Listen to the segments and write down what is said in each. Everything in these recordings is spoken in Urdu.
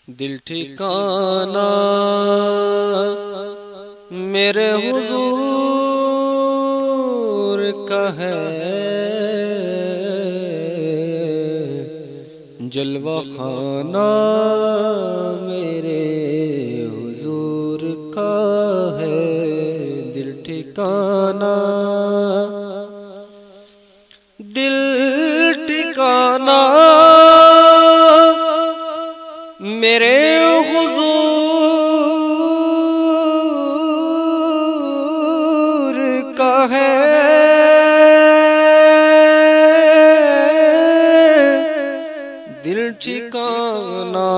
دل ٹھکانا میرے حضور کا ہے، جلوہ خانہ میرے حضور کا ہے، دل ٹھکانا دل ٹھکانا میرے حضور کا ہے، دل ٹھکانا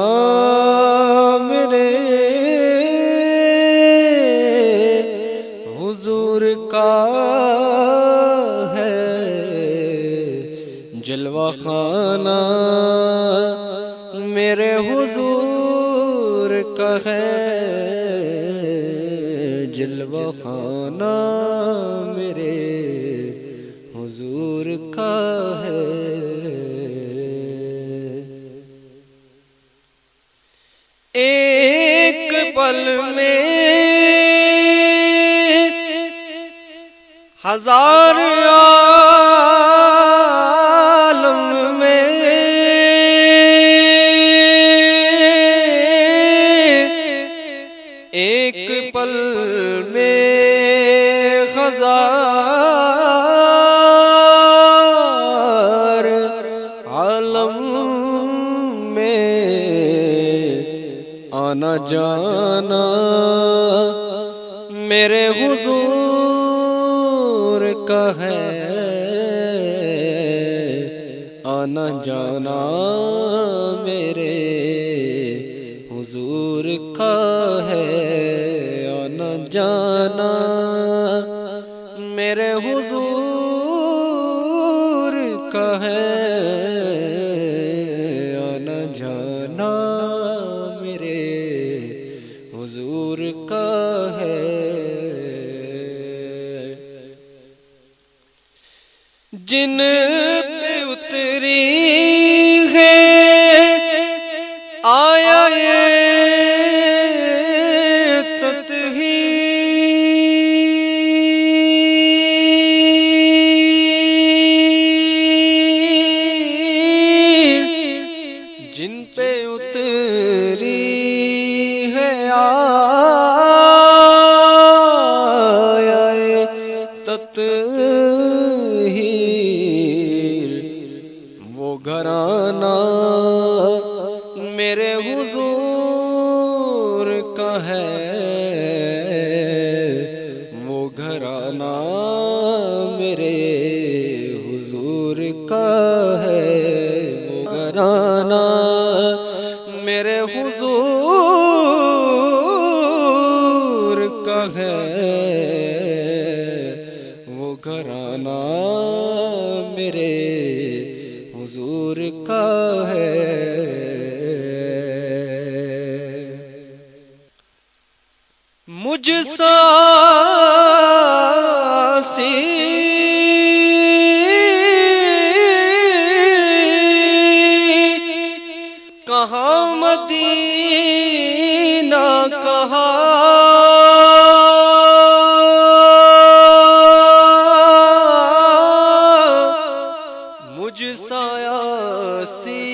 میرے حضور کا ہے، جلوہ خانہ میرے حضور کا ہے، جلوہ خانہ میرے حضور کا ہے۔ ایک پل میں ہزار عالم میں ایک پل میں ہزار عالم میں آنا جانا میرے حضور کا ہے، آنا جانا میرے حضور کا ہے، آنا جانا میرے حضور کا ہے، آنا جانا میرے حضور کا ہے۔ جن پہ اتری ہے آیا یہ تطہیر، جن پہ اتری ہے آیا یہ تطہیر، وہ گھرانہ میرے حضور کا ہے، وہ گھرانہ میرے حضور کا ہے، وہ گھرانہ میرے حضور کا ہے، وہ گھرانہ میرے حضور کا ہے۔ مجھ سا سی کہاں مدینہ کہاں، مجھ سا سی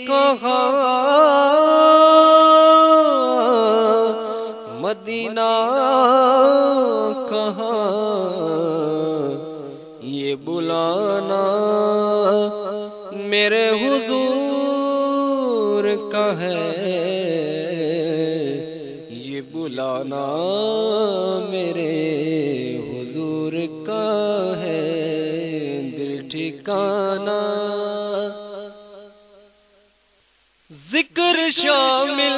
کہاں مدینہ کہاں، یہ بلانا میرے حضور کا ہے، یہ بلانا میرے حضور کا ہے، دل ٹھکانا ذکر شامل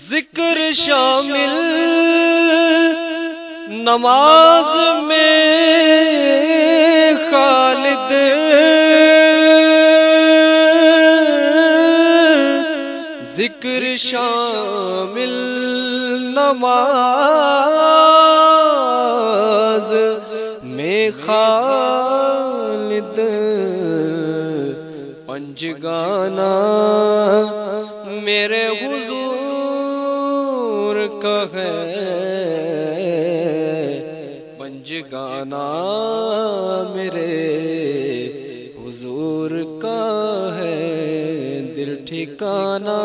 ذکر شامل نماز میں خالد ذکر شامل نماز میں خالد پنجگانا میرے حضور کا ہے پنجگانا میرے حضور کا ہے دل ٹھکانا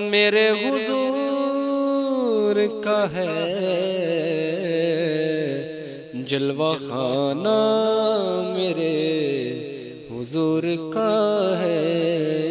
میرے حضور کا ہے جلوہ خانہ میرے حضور کا ہے